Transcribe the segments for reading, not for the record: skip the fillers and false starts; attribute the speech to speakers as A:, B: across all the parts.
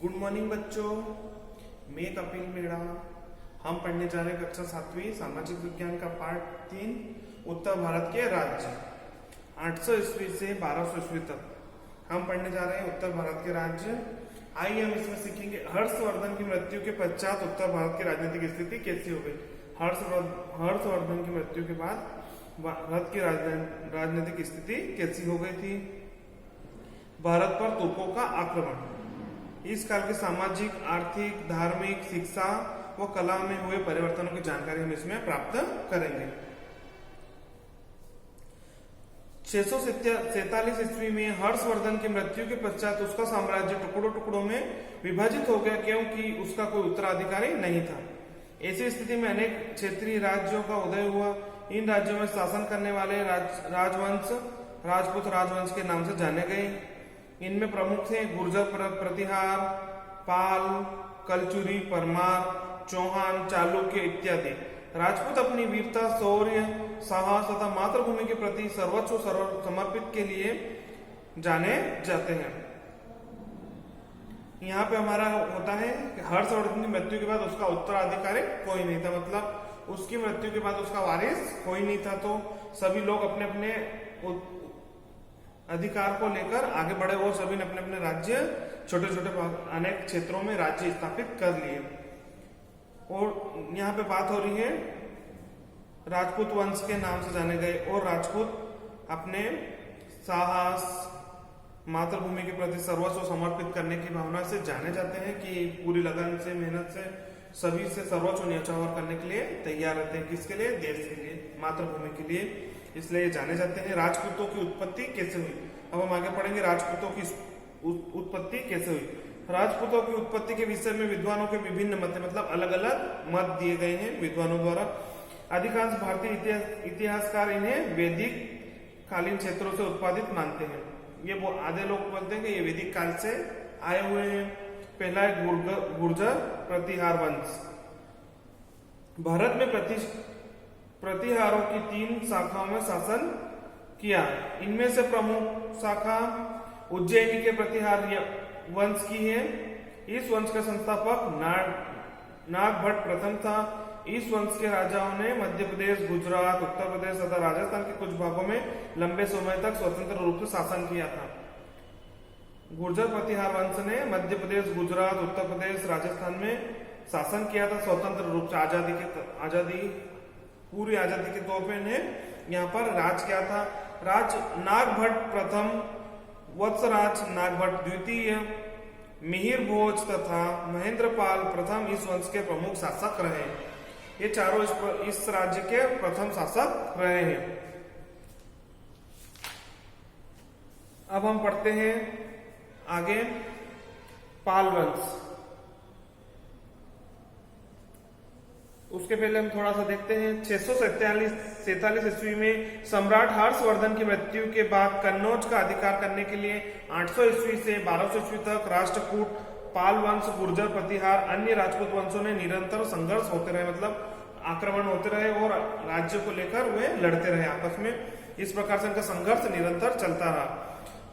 A: Good morning बच्चों, मैं कपिल मेड़ा। हम पढ़ने जा रहे हैं कक्षा 7वीं सामाजिक विज्ञान का पाठ 3 उत्तर भारत के राज्य 800 ईस्वी से 1200 ईस्वी तक हम पढ़ने जा रहे हैं उत्तर भारत के राज्य। आइए हम इसमें सीखेंगे हर्षवर्धन की मृत्यु के पश्चात उत्तर भारत की राजनीतिक स्थिति कैसी हो गई। हर्षवर्धन की मृत्यु के बाद भारत की राजनीतिक स्थिति कैसी हो गई थी। भारत पर तोपों का आक्रमण, इस काल की सामाजिक, आर्थिक, धार्मिक, शिक्षा व कला में हुए परिवर्तनों की जानकारी हम इसमें प्राप्त करेंगे। 647 ईस्वी में हर्षवर्धन की मृत्यु के पश्चात उसका साम्राज्य टुकड़ों टुकड़ों में विभाजित हो गया, क्योंकि उसका कोई उत्तराधिकारी नहीं था। ऐसी स्थिति में अनेक क्षेत्रीय राज्यों का उदय हुआ। इन राज्यों में शासन करने वाले राजवंश राजपूत राजवंश के नाम से जाने गए। इनमें प्रमुख थे गुर्जर प्रतिहार, पाल, कलचुरी, परमार, चौहान, चालुक्य इत्यादि। राजपूत अपनी वीरता, शौर्य, साहस तथा मातृभूमि के प्रति सर्वस्व समर्पित के लिए जाने जाते हैं। यहाँ पे हमारा होता है कि हर्षवर्धन की मृत्यु के बाद उसका उत्तराधिकारी कोई नहीं था, मतलब उसकी मृत्यु के बाद उसका वारिस कोई नहीं था, तो सभी लोग अपने अपने अधिकार को लेकर आगे बढ़े और सभी ने अपने अपने राज्य छोटे छोटे अनेक क्षेत्रों में राज्य स्थापित कर लिए। और यहाँ पे बात हो रही है राजपूत वंश के नाम से जाने गए, और राजपूत अपने साहस, मातृभूमि के प्रति सर्वस्व समर्पित करने की भावना से जाने जाते हैं कि पूरी लगन से, मेहनत से सभी से सर्वस्व न्यौछावर करने के लिए तैयार रहते हैं। किसके लिए? देश के लिए, मातृभूमि के लिए, इसलिए जाने जाते हैं। राजपूतों की उत्पत्ति कैसे हुई, अब हम आगे पढ़ेंगे राजपूतों की उत्पत्ति कैसे हुई। राजपूतों की उत्पत्ति के विषय में विद्वानों के विभिन्न मत, मतलब अलग अलग मत दिए गए हैं विद्वानों द्वारा। अधिकांश भारतीय इतिहासकार इन्हें वैदिक कालीन क्षेत्रों से उत्पादित मानते हैं। ये वो आधे लोग बोलते हैं कि ये वैदिक काल से आए हुए हैं। पहला है गुर्जर प्रतिहार वंश। भारत में प्रतिहारों की 3 शाखाओं में शासन किया। इनमें से प्रमुख शाखा उज्जैनी के प्रतिहार वंश की है। इस वंश का संस्थापक नागभट्ट प्रथम था। इस वंश के राजाओं ने मध्य प्रदेश, गुजरात, उत्तर प्रदेश तथा राजस्थान के कुछ भागों में लंबे समय तक स्वतंत्र रूप से शासन किया था। गुर्जर प्रतिहार वंश ने मध्य प्रदेश, गुजरात, उत्तर प्रदेश, राजस्थान में शासन किया था स्वतंत्र रूप से। पूरी आजादी के तौर पे इन्हें यहाँ पर राज किया था। राज नागभट्ट प्रथम, वत्सराज नागभट्ट द्वितीय, मिहिर भोज तथा महेंद्रपाल प्रथम इस वंश के प्रमुख शासक रहे। ये चारों इस राज्य के प्रथम शासक रहे हैं। अब हम पढ़ते हैं आगे पाल वंश। उसके पहले हम थोड़ा सा देखते हैं 647 ईस्वी में सम्राट हर्षवर्धन की मृत्यु के बाद कन्नौज का अधिकार करने के लिए 800 ईस्वी से 1200 ईस्वी तक राष्ट्रकूट, पाल वंश, गुर्जर प्रतिहार, अन्य राजपूत वंशों ने निरंतर संघर्ष होते रहे, मतलब आक्रमण होते रहे और राज्य को लेकर वे लड़ते रहे आपस में। इस प्रकार से उनका संघर्ष निरंतर चलता रहा।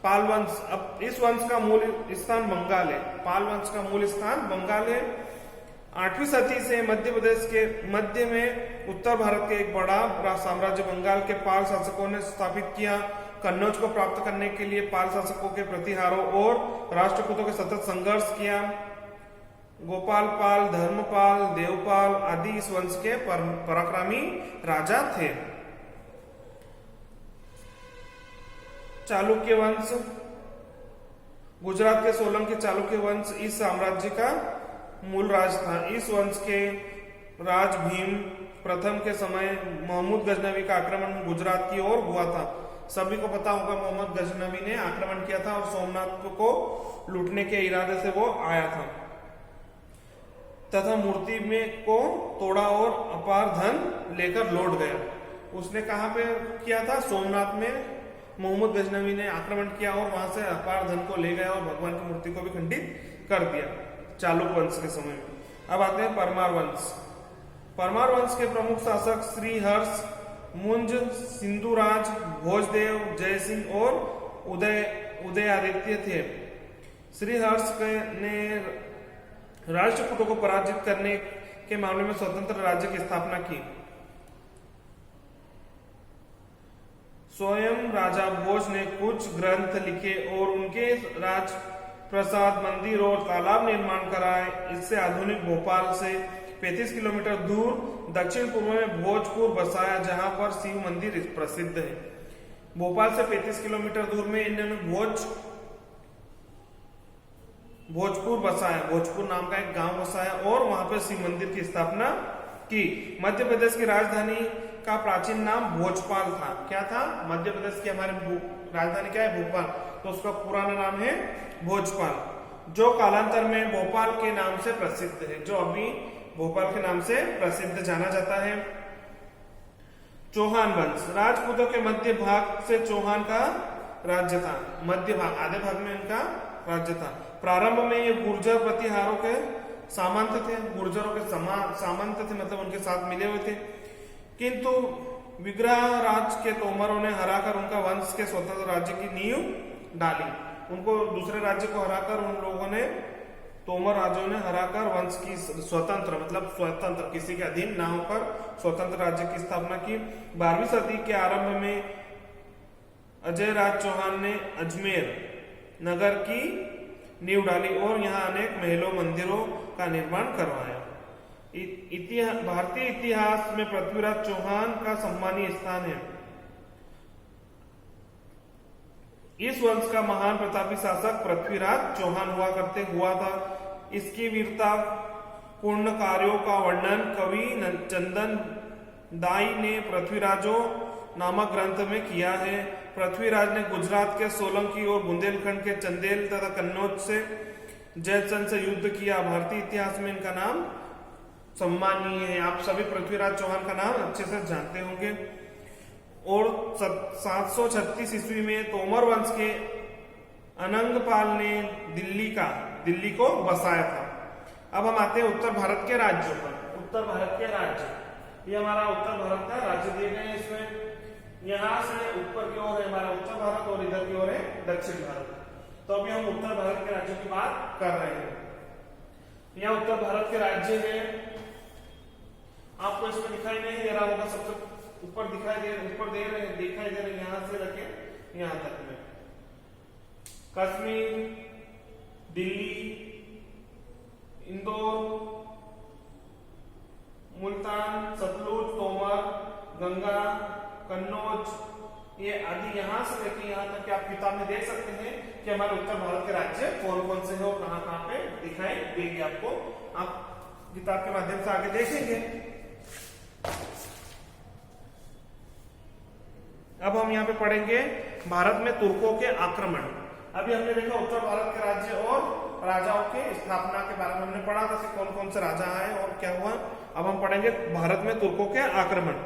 A: पाल वंश, अब इस वंश का मूल स्थान बंगाल है। पाल वंश का मूल स्थान बंगाल है। 8वीं सदी से मध्य प्रदेश के मध्य में उत्तर भारत के एक बड़ा साम्राज्य बंगाल के पाल शासकों ने स्थापित किया। कन्नौज को प्राप्त करने के लिए पाल शासकों के प्रतिहारों और राष्ट्रकूटों के सतत संघर्ष किया। गोपाल पाल, धर्मपाल, देवपाल आदि इस वंश के पराक्रमी राजा थे। चालुक्य वंश, गुजरात के सोलंकी चालुक्य वंश इस साम्राज्य का मूल राज था। इस वंश के राज भीम प्रथम के समय मोहम्मद गजनवी का आक्रमण गुजरात की ओर हुआ था। सभी को पता होगा मोहम्मद गजनवी ने आक्रमण किया था और सोमनाथ को लूटने के इरादे से वो आया था तथा मूर्ति में को तोड़ा और अपार धन लेकर लौट गया। उसने कहां पे किया था? सोमनाथ में मोहम्मद गजनवी ने आक्रमण किया और वहां से अपार धन को ले गया और भगवान की मूर्ति को भी खंडित कर दिया चालुक्य वंश के समय में। अब आते हैं परमार वंश। परमार वंश के प्रमुख शासक श्रीहर्ष, मुंज, सिंधुराज, भोजदेव, जयसिंह और उदयादित्य थे। श्रीहर्ष ने राष्ट्रकूटों को पराजित करने के मामले में स्वतंत्र राज्य की स्थापना की। स्वयं राजा भोज ने कुछ ग्रंथ लिखे और उनके राज प्रसाद, मंदिर और तालाब निर्माण कराए। इससे आधुनिक भोपाल से 35 किलोमीटर दूर दक्षिण पूर्व में भोजपुर बसाया, जहां पर शिव मंदिर प्रसिद्ध है। भोपाल से 35 किलोमीटर दूर में इन्होंने भोजपुर बसाया, भोजपुर नाम का एक गांव बसाया और वहां पर शिव मंदिर की स्थापना की। मध्य प्रदेश की राजधानी का प्राचीन नाम भोजपाल था। क्या था? मध्य प्रदेश की हमारी राजधानी क्या है? भोपाल। तो उसका पुराना नाम है भोजपाल, जो कालांतर में भोपाल के नाम से प्रसिद्ध है, जो अभी भोपाल के नाम से प्रसिद्ध जाना जाता है। चौहान वंश, राजपूतों के मध्य भाग से चौहान का राज्य था। मध्य भाग, आधे भाग में इनका राज्य था। प्रारंभ में ये गुर्जर प्रतिहारों के सामंत थे, गुर्जरों के सामंत थे, मतलब उनके साथ मिले हुए थे। किंतु विग्रह राज के तोमरों ने हराकर उनका वंश के स्वतंत्र राज्य की नींव डाली। उनको दूसरे राज्य को हराकर उन लोगों ने, तोमर राज्यों ने हराकर वंश की स्वतंत्र, मतलब स्वतंत्र, किसी के अधीन ना होकर स्वतंत्र राज्य की स्थापना की। 12वीं सदी के आरंभ में अजय राज चौहान ने अजमेर नगर की नींव डाली और यहाँ अनेक महलों, मंदिरों का निर्माण करवाया। भारतीय इतिहास में पृथ्वीराज चौहान का सम्मानीय स्थान है। इस वंश का महान प्रतापी शासक पृथ्वीराज चौहान हुआ था। इसकी वीरता पूर्ण कार्यों का वर्णन कवि चंदन दाई ने पृथ्वीराजों नामक ग्रंथ में किया है। पृथ्वीराज ने गुजरात के सोलंकी और बुंदेलखंड के चंदेल तथा कन्नौज से जयचंद से युद्ध किया। भारतीय इतिहास में इनका नाम सम्मानीय है। आप सभी पृथ्वीराज चौहान का नाम अच्छे से जानते होंगे। और 736 ईस्वी में तोमर वंश के अनंगपाल ने दिल्ली को बसाया था। अब हम आते हैं उत्तर भारत के राज्यों पर। उत्तर भारत के राज्य, ये हमारा उत्तर भारत का राज्य दिए गए हैं। इसमें यहां से ऊपर की ओर है हमारा उत्तर भारत और इधर की ओर है दक्षिण भारत। तो अभी हम उत्तर भारत के राज्यों की बात कर रहे हैं। यहाँ उत्तर भारत के राज्य है, आपको इसमें दिखाई नहीं दे रहा होगा, सबसे ऊपर दिखाई दे रहे यहां से रखे यहां तक में कश्मीर, दिल्ली, इंदौर, मुल्तान, सतलुज, तोमर, गंगा, कन्नौज, ये आदि यहां से लेके यहां तक कि आप किताब में देख सकते हैं कि हमारे उत्तर भारत के राज्य कौन कौन से हैं और कहां कहां पे दिखाई देंगे। आपको आप किताब के माध्यम से आगे देखेंगे। अब हम यहाँ पे पढ़ेंगे भारत में तुर्कों के आक्रमण। अभी हमने देखा उत्तर भारत के राज्य और राजाओं के स्थापना के बारे में हमने पढ़ा था कि कौन कौन से राजा आए और क्या हुआ। अब हम पढ़ेंगे भारत में तुर्कों के आक्रमण।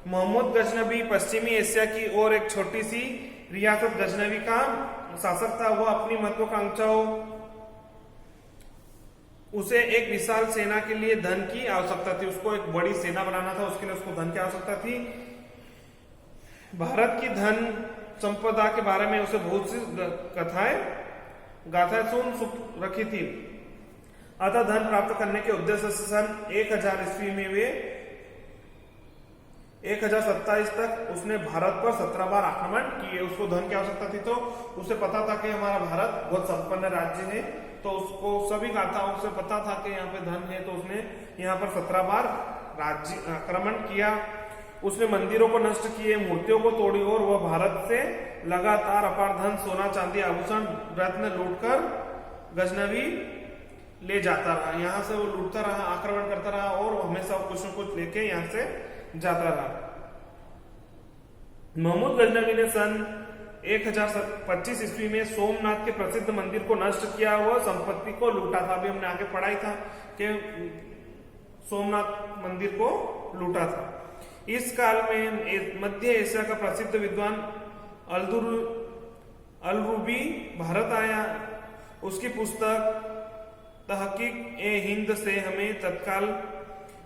A: मोहम्मद गजनबी पश्चिमी एशिया की ओर एक छोटी सी रियासत गजनबी का शासक था। वह अपनी महत्वाकांक्षाओं, उसे एक विशाल सेना के लिए धन की आवश्यकता थी। उसको एक बड़ी सेना बनाना था, उसके लिए उसको धन की आवश्यकता थी। भारत की धन संपदा के बारे में उसे बहुत सी गाथाएं सुन रखी थी। अतः धन प्राप्त करने के उद्देश्य से सन 1000 ईस्वी में वे 1027 तक उसने भारत पर 17 बार आक्रमण किए। उसको धन की आवश्यकता थी, तो उसे पता था कि हमारा भारत बहुत संपन्न राज्य है, तो उसको सभी गाथाओं से पता था कि यहाँ पे धन है, तो उसने यहाँ पर 17 बार राज्य आक्रमण किया। उसने मंदिरों को नष्ट किए, मूर्तियों को तोड़ी और वह भारत से लगातार अपार धन, सोना, चांदी, आभूषण, रत्न लूटकर गजनवी ले जाता रहा। यहाँ से वो लूटता रहा, आक्रमण करता रहा और हमेशा कुछ न कुछ लेके यहाँ से जाता रहा। मोहम्मद गजनवी ने सन 1025 ईस्वी में सोमनाथ के प्रसिद्ध मंदिर को नष्ट किया, वह संपत्ति को लूटा था। अभी हमने आगे पढ़ाई था कि सोमनाथ मंदिर को लूटा था। इस काल में मध्य एशिया का प्रसिद्ध विद्वान अलरूबी भारत आया। उसकी पुस्तक तहकीक ए हिंद से हमें तत्काल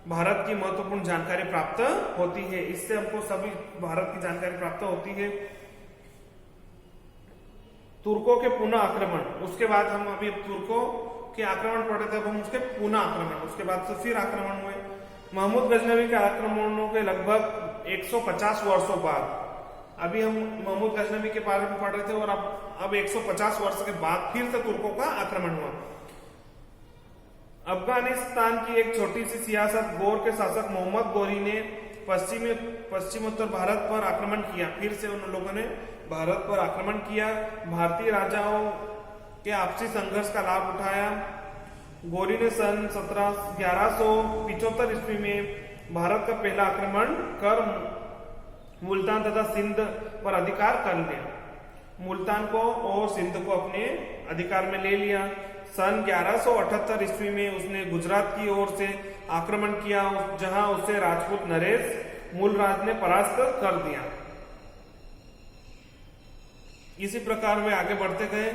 A: भारत की महत्वपूर्ण जानकारी प्राप्त होती है। इससे हमको सभी भारत की जानकारी प्राप्त होती है। तुर्कों के पुनः आक्रमण, उसके बाद हम अभी तुर्कों के आक्रमण पढ़े थे, अब हम उसके पुनः आक्रमण, उसके बाद से फिर आक्रमण हुए। महमूद गजनवी के आक्रमणों के लगभग 150 वर्षों बाद, अभी हम महमूद गजनवी के बारे में पढ़ रहे थे और अब 150 वर्ष के बाद फिर से तुर्कों का आक्रमण हुआ। अफगानिस्तान की एक छोटी सी सियासत, गौर के शासक मोहम्मद गौरी ने पश्चिमोत्तर भारत पर आक्रमण किया। फिर से उन लोगों ने भारत पर आक्रमण किया, भारतीय राजाओं के आपसी संघर्ष का लाभ उठाया। गौरी ने सन 1175 ईस्वी में भारत का पहला आक्रमण कर मुल्तान तथा सिंध पर अधिकार कर लिया। मुल्तान को और सिंध को अपने अधिकार में ले लिया। सन 1178 ईस्वी में उसने गुजरात की ओर से आक्रमण किया, जहां उसे राजपूत नरेश मूलराज ने परास्त कर दिया। इसी प्रकार वे आगे बढ़ते गए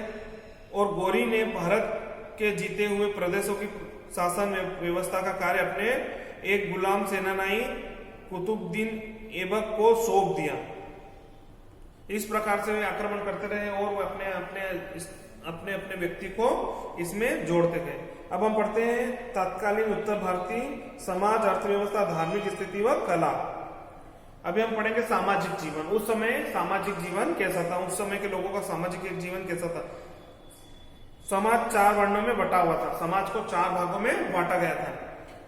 A: और गौरी ने भारत के जीते हुए प्रदेशों की शासन व्यवस्था का कार्य अपने एक गुलाम सेनानी कुतुबुद्दीन ऐबक को सौंप दिया। इस प्रकार से वे आक्रमण करते रहे और वे अपने अपने व्यक्ति को इसमें जोड़ते गए। अब हम पढ़ते हैं तत्कालीन उत्तर भारतीय समाज, अर्थव्यवस्था, धार्मिक स्थिति व कला। अभी हम पढ़ेंगे सामाजिक जीवन। उस समय सामाजिक जीवन कैसा था, उस समय के लोगों का सामाजिक जीवन कैसा था। समाज 4 वर्णों में बटा हुआ था, समाज को 4 भागों में बांटा गया था।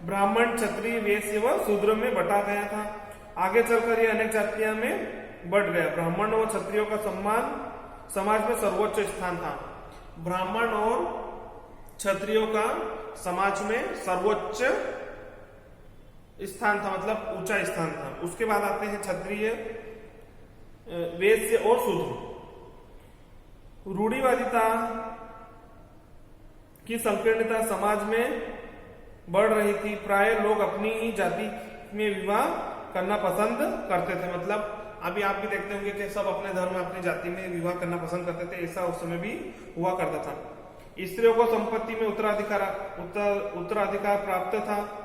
A: ब्राह्मण, क्षत्रिय, वैश्य व शूद्र में बटा गया था। आगे चलकर यह अनेक जातियों में बढ़ गया। ब्राह्मण और क्षत्रियों का सम्मान समाज में सर्वोच्च स्थान था। ब्राह्मण और क्षत्रियों का समाज में सर्वोच्च स्थान था, मतलब ऊंचा स्थान था। उसके बाद आते हैं क्षत्रिय, वैश्य और शूद्र। रूढ़िवादिता की संकीर्णता समाज में बढ़ रही थी। प्राय लोग अपनी ही जाति में विवाह करना पसंद करते थे, मतलब अभी आप भी देखते होंगे कि सब अपने धर्म, अपनी जाति में विवाह करना पसंद करते थे। ऐसा उस समय भी हुआ करता था। स्त्रियों को संपत्ति में उत्तराधिकार प्राप्त था।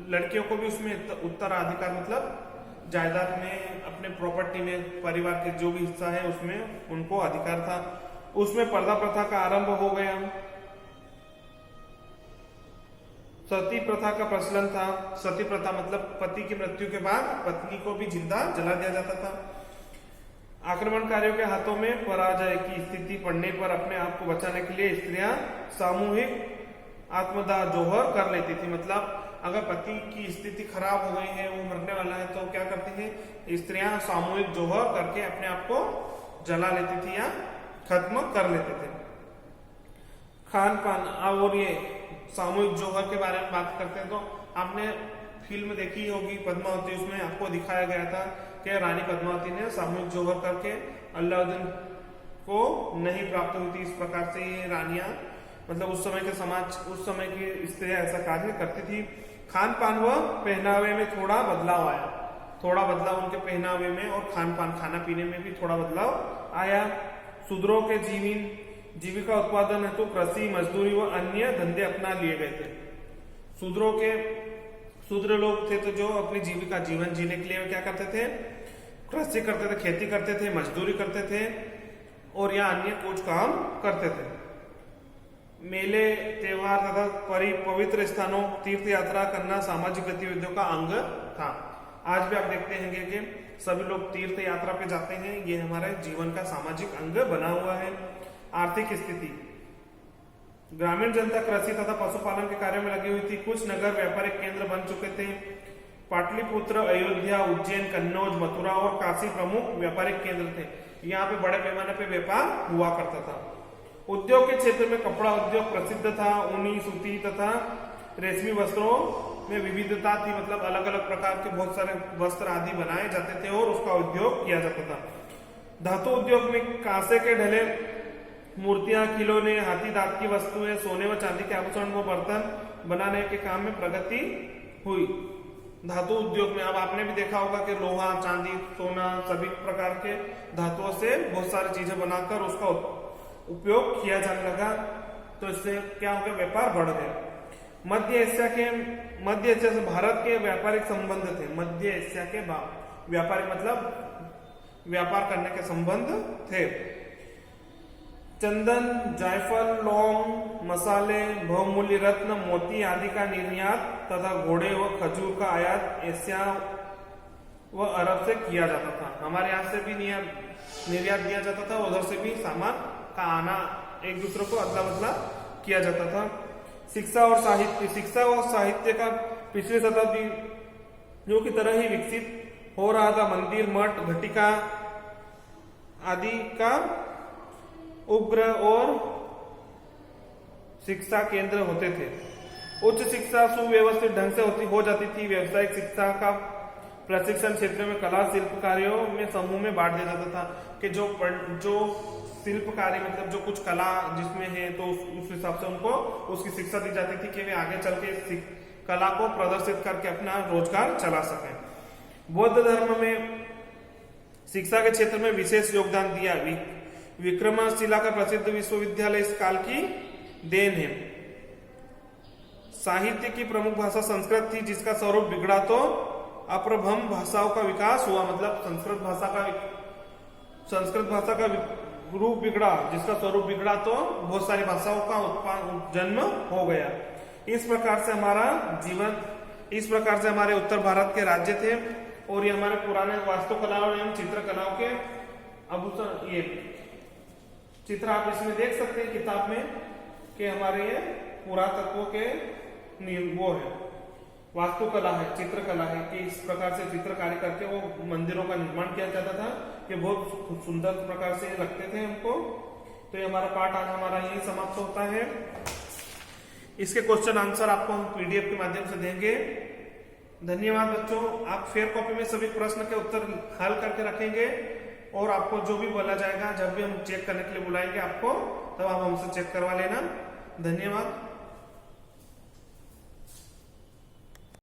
A: लड़कियों को भी उसमें उत्तराधिकार, मतलब जायदाद में, अपने प्रॉपर्टी में, परिवार के जो भी हिस्सा है उसमें उनको अधिकार था। उसमें पर्दा प्रथा का आरंभ हो गया। सती प्रथा का प्रचलन था। सती प्रथा मतलब पति की मृत्यु के बाद पत्नी को भी जिंदा जला दिया जाता था। आक्रमणकारियों के हाथों में पराजय की स्थिति पड़ने पर अपने आप को बचाने के लिए स्त्रियां सामूहिक आत्मदाह जोहर कर लेती थी। मतलब अगर पति की स्थिति खराब हो गई है, वो मरने वाला है, तो क्या करती थी स्त्रियां, सामूहिक जोहर करके अपने आप को जला लेती थी या खत्म कर लेते थे। खान पान, और ये सामूहिक जोहर के बारे में बात करते हैं तो आपने फिल्म देखी होगी पद्मावती, उसमें आपको दिखाया गया था कि रानी पद्मावती ने सामूहिक जोहर करके अलाउद्दीन को नहीं प्राप्त हुई थी। इस प्रकार से ये रानियां, मतलब उस समय के समाज, उस समय की स्त्रियां ऐसा कार्य करती थी। खान पान व पहनावे में थोड़ा बदलाव आया, थोड़ा बदलाव उनके पहनावे में और खान पान, खाना पीने में भी थोड़ा बदलाव आया। शूद्रों के जीविका उत्पादन हेतु कृषि, मजदूरी व अन्य धंधे अपना लिए गए थे। शूद्र लोग थे तो जो अपनी जीविका, जीवन जीने के लिए क्या करते थे, कृषि करते थे, खेती करते थे, मजदूरी करते थे और या अन्य कुछ काम करते थे। मेले, त्योहार तथा पवित्र स्थानों, तीर्थ यात्रा करना सामाजिक गतिविधियों का अंग था। आज भी आप देखते हैं कि सभी लोग तीर्थ यात्रा पे जाते हैं, ये हमारे जीवन का सामाजिक अंग बना हुआ है। आर्थिक स्थिति, ग्रामीण जनता कृषि तथा पशुपालन के कार्यों में लगी हुई थी। कुछ नगर व्यापारिक केंद्र बन चुके थे। पाटलिपुत्र, अयोध्या, उज्जैन, कन्नौज, मथुरा और काशी प्रमुख व्यापारिक केंद्र थे। यहाँ पे बड़े पैमाने पे व्यापार हुआ करता था। उद्योग के क्षेत्र में कपड़ा उद्योग प्रसिद्ध था। ऊनी, सूती तथा रेशमी वस्त्रों में विविधता थी, मतलब अलग अलग प्रकार के बहुत सारे वस्त्र आदि बनाए जाते थे और उसका उद्योग किया जाता था। धातु उद्योग में कांसे के ढले मूर्तियां, खिलौने, हाथी दांत की वस्तुएं, सोने व चांदी के आभूषण व बर्तन बनाने के काम में प्रगति हुई। धातु उद्योग में अब आपने भी देखा होगा कि लोहा, चांदी, सोना, सभी प्रकार के धातुओं से बहुत सारी चीजें बनाकर उसका उपयोग किया जाने लगा, तो इससे क्या हो गया, व्यापार बढ़ गया। मध्य एशिया से भारत के व्यापारिक संबंध थे। मध्य एशिया के व्यापारिक मतलब व्यापार करने के संबंध थे। चंदन, जायफल, लौंग, मसाले, बहुमूल्य रत्न, मोती आदि का निर्यात तथा घोड़े व खजूर का आयात एशिया व अरब से किया जाता था। हमारे यहाँ से भी निर्यात किया जाता था, उधर से भी सामान का आना एक दूसरे को अदला बदला किया जाता था। शिक्षा और साहित्य का पिछली शताब्दियों की तरह ही विकसित हो रहा था। मंदिर, मठ, घटिका आदि का उपग्रह और शिक्षा केंद्र होते थे। उच्च शिक्षा सुव्यवस्थित ढंग से हो जाती थी। व्यावसायिक शिक्षा का प्रशिक्षण क्षेत्र में कला शिल्प कार्यों में समूह में बांट दिया जाता था कि जो शिल्प कार्य मतलब जो कुछ कला जिसमें है तो उस हिसाब से उनको उसकी शिक्षा दी जाती थी कि वे आगे चल के कला को प्रदर्शित करके अपना रोजगार चला सके। बौद्ध धर्म में शिक्षा के क्षेत्र में विशेष योगदान दिया। विक्रमशिला का प्रसिद्ध विश्वविद्यालय इस काल की देन है। साहित्य की प्रमुख भाषा संस्कृत थी, जिसका स्वरूप बिगड़ा तो अप्रभम भाषाओं का विकास हुआ। मतलब संस्कृत भाषा का रूप बिगड़ा, जिसका स्वरूप बिगड़ा तो बहुत सारी भाषाओं का जन्म हो गया। इस प्रकार से हमारे उत्तर भारत के राज्य थे और ये हमारे पुराने वास्तुकलाओं एवं चित्रकलाओं के आभूषण, ये चित्र आप इसमें देख सकते हैं किताब में कि हमारे ये पुरातत्व के वो है, वास्तुकला है, चित्रकला है कि इस प्रकार से चित्रकारी करके वो मंदिरों का निर्माण किया जाता था कि बहुत सुंदर प्रकार से लगते थे हमको। तो ये हमारा पाठ आज हमारा यही समाप्त होता है। इसके क्वेश्चन आंसर आपको हम पीडीएफ के माध्यम से देंगे। धन्यवाद बच्चों। आप फेयर कॉपी में सभी प्रश्न के उत्तर हल करके रखेंगे और आपको जो भी बोला जाएगा, जब भी हम चेक करने के लिए बुलाएंगे आपको, तब आप हमसे चेक करवा लेना। धन्यवाद।